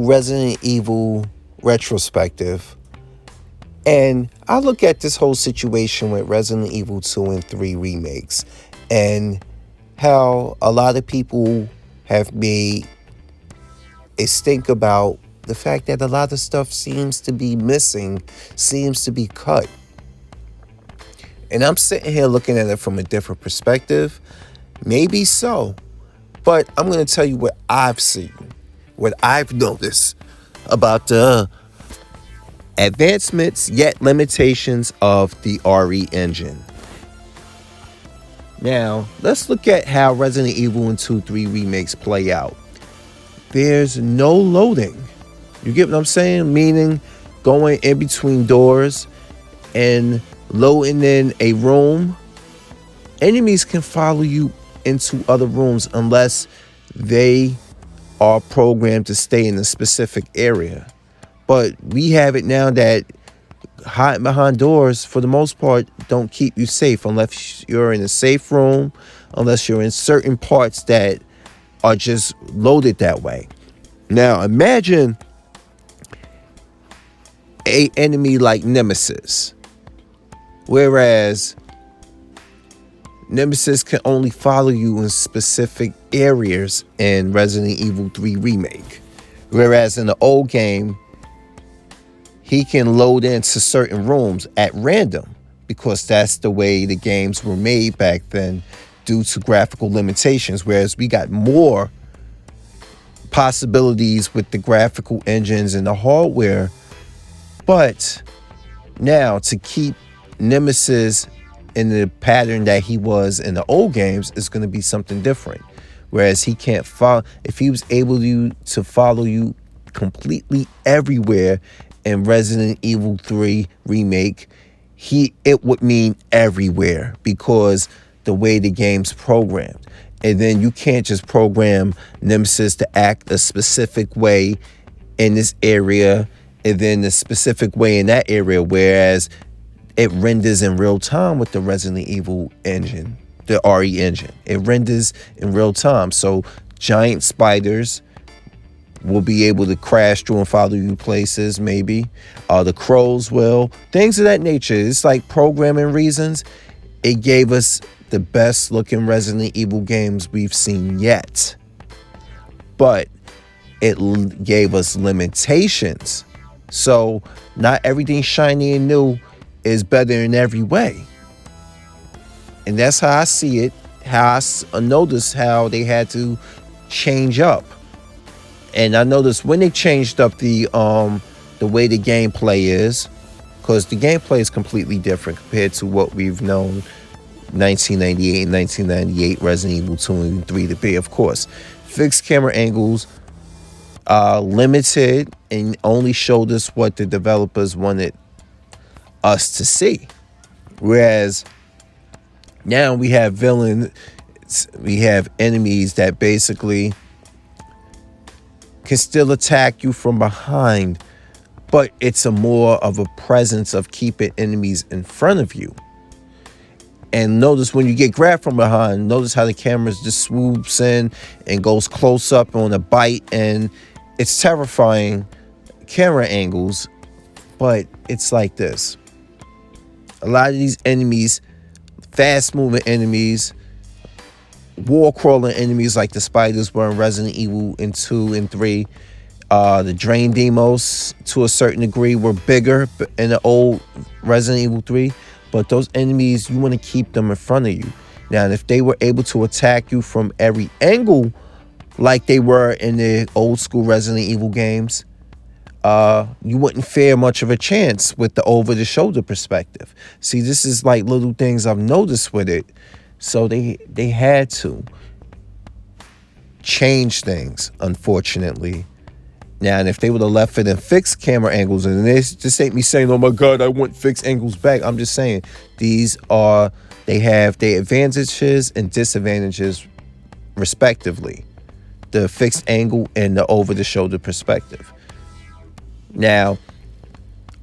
Resident Evil retrospective, and I look at this whole situation with Resident Evil 2 and 3 remakes and how a lot of people have made a stink about the fact that a lot of stuff seems to be missing, seems to be cut. And I'm sitting here looking at it from a different perspective. Maybe so. But I'm going to tell you what I've seen, what I've noticed about the advancements yet limitations of the RE engine. Now, let's look at how Resident Evil and 2-3 remakes play out. There's no loading. You get what I'm saying? Meaning going in between doors and loading in a room. Enemies can follow you into other rooms unless they are programmed to stay in a specific area. But we have it now that hiding behind doors, for the most part, don't keep you safe unless you're in a safe room, unless you're in certain parts that are just loaded that way. Now, imagine an enemy like Nemesis, whereas Nemesis can only follow you in specific areas in Resident Evil 3 Remake. Whereas in the old game, he can load into certain rooms at random because that's the way the games were made back then due to graphical limitations. Whereas we got more possibilities with the graphical engines and the hardware. But now to keep Nemesis in the pattern that he was in the old games is going to be something different. Whereas he can't follow, if he was able to follow you completely everywhere in Resident Evil 3 Remake, it would mean everywhere because the way the game's programmed. And then you can't just program Nemesis to act a specific way in this area and then a specific way in that area, whereas it renders in real time with the Resident Evil engine, the RE engine. It renders in real time. So giant spiders will be able to crash through and follow you places, maybe. The crows will. Things of that nature. It's like programming reasons. It gave us the best looking Resident Evil games we've seen yet. But it gave us limitations. So not everything shiny and new is better in every way. And that's how I see it. How I noticed how they had to change up. And I noticed when they changed up the way the gameplay is, because the gameplay is completely different compared to what we've known 1998 and 1998 Resident Evil 2 and 3 to be. Of course, fixed camera angles, limited, and only showed us what the developers wanted us to see. Whereas now we have villains, we have enemies that basically can still attack you from behind, but it's a more of a presence of keeping enemies in front of you. And notice when you get grabbed from behind, notice how the camera just swoops in and goes close up on a bite, and it's terrifying camera angles. But it's like this. A lot of these enemies, fast moving enemies, wall crawling enemies like the spiders were in Resident Evil in 2 and 3. The drain demos to a certain degree were bigger in the old Resident Evil 3. But those enemies, you want to keep them in front of you. Now, if they were able to attack you from every angle like they were in the old school Resident Evil games, you wouldn't fare much of a chance with the over-the-shoulder perspective. See, this is like little things I've noticed with it. So they had to change things, unfortunately. Now, and if they would have left it in fixed camera angles, and this ain't me saying, oh my God, I want fixed angles back. I'm just saying they have their advantages and disadvantages respectively. The fixed angle and the over-the-shoulder perspective. Now,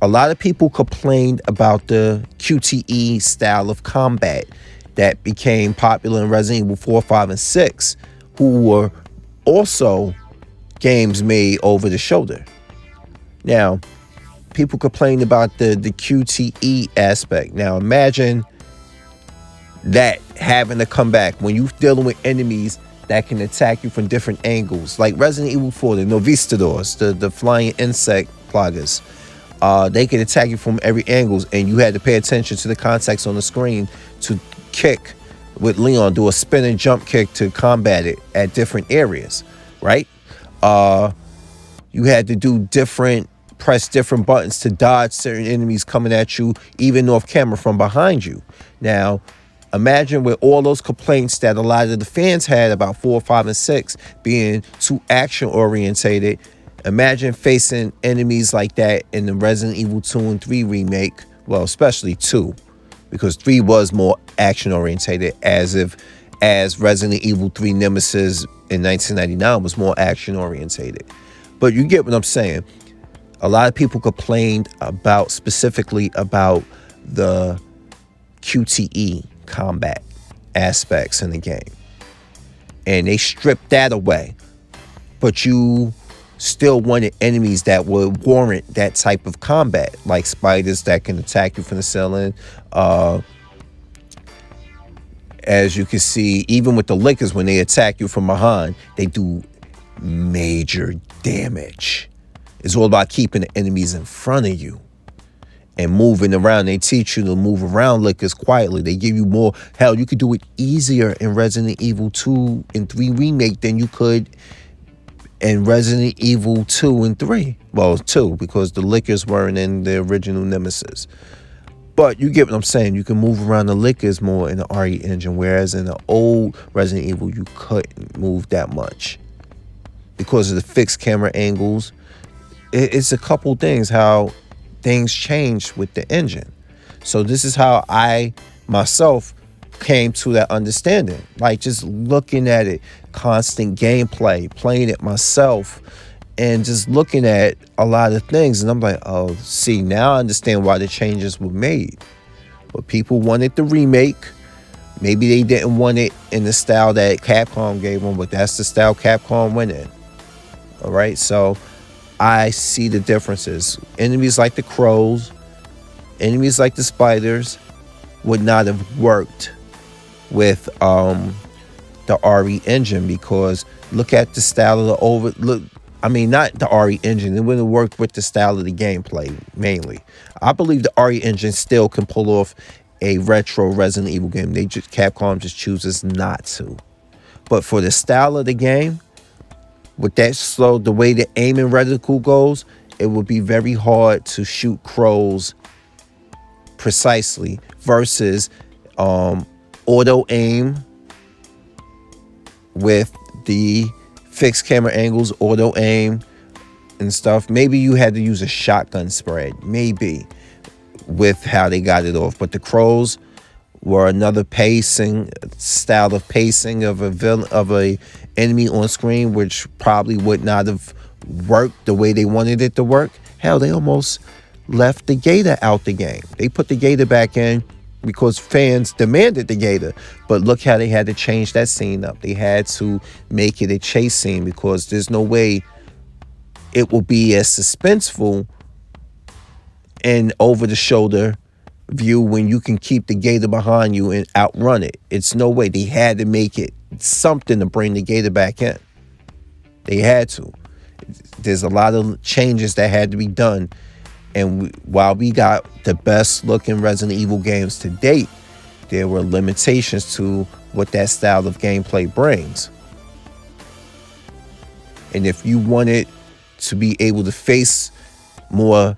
a lot of people complained about the QTE style of combat that became popular in Resident Evil 4, 5, and 6, who were also games made over the shoulder. Now, people complain about the QTE aspect. Now, imagine that having to come back when you're dealing with enemies that can attack you from different angles, like Resident Evil 4, the Novistadors, the flying insect plagas. They can attack you from every angle, and you had to pay attention to the context on the screen to kick with Leon, do a spin and jump kick to combat it at different areas, right? You had to do press different buttons to dodge certain enemies coming at you, even off camera from behind you. Now, imagine with all those complaints that a lot of the fans had about 4, 5, and 6 being too action orientated. Imagine facing enemies like that in the Resident Evil 2 and 3 remake. Well, especially 2, because 3 was more action orientated, as Resident Evil 3 Nemesis in 1999 was more action orientated. But you get what I'm saying. A lot of people complained specifically about the QTE combat aspects in the game, and they stripped that away. But you still wanted enemies that would warrant that type of combat, like spiders that can attack you from the ceiling. As you can see, even with the lickers, when they attack you from behind, they do major damage. It's all about keeping the enemies in front of you and moving around. They teach you to move around lickers quietly. They give you more. Hell, you could do it easier in Resident Evil 2 and 3 Remake than you could in Resident Evil 2 and 3. Well, 2, because the lickers weren't in the original Nemesis. But you get what I'm saying. You can move around the lickers more in the RE engine, whereas in the old Resident Evil, you couldn't move that much because of the fixed camera angles. It's a couple things, how things changed with the engine. So this is how I myself came to that understanding. Like, just looking at it, constant gameplay, playing it myself, and just looking at a lot of things. And I'm like, oh, see, now I understand why the changes were made. But people wanted the remake. Maybe they didn't want it in the style that Capcom gave them, but that's the style Capcom went in. All right, so I see the differences. Enemies like the crows, enemies like the spiders would not have worked with the RE engine, because look at the style of not the RE engine. It wouldn't have worked with the style of the gameplay mainly. I believe the RE engine still can pull off a retro Resident Evil game. Capcom just chooses not to. But for the style of the game, with that slow, the way the aiming reticle goes, it would be very hard to shoot crows precisely versus auto aim with the fixed camera angles, auto aim and stuff. Maybe you had to use a shotgun spread, maybe, with how they got it off. But the crows were another style of pacing of a enemy on screen, which probably would not have worked the way they wanted it to work. Hell, they almost left the gator out the game. They put the gator back in because fans demanded the gator. But look how they had to change that scene up. They had to make it a chase scene, because there's no way it will be as suspenseful and over the shoulder view when you can keep the gator behind you and outrun it. It's no way. They had to make it something to bring the gator back in. They had to. There's a lot of changes that had to be done. And while we got the best looking Resident Evil games to date, there were limitations to what that style of gameplay brings. And if you wanted to be able to face more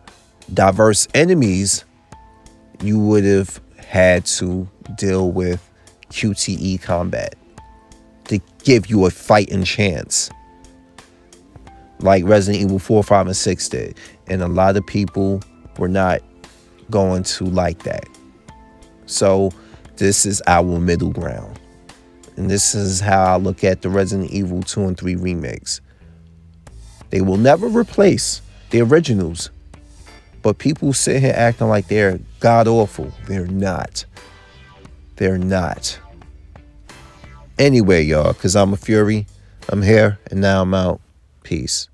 diverse enemies, you would have had to deal with QTE combat to give you a fighting chance, like Resident Evil 4, 5, and 6 did. And a lot of people were not going to like that. So this is our middle ground. And this is how I look at the Resident Evil 2 and 3 remakes. They will never replace the originals. But people sit here acting like they're god-awful. They're not. They're not. Anyway, y'all, because I'm a Fury. I'm here, and now I'm out. Peace.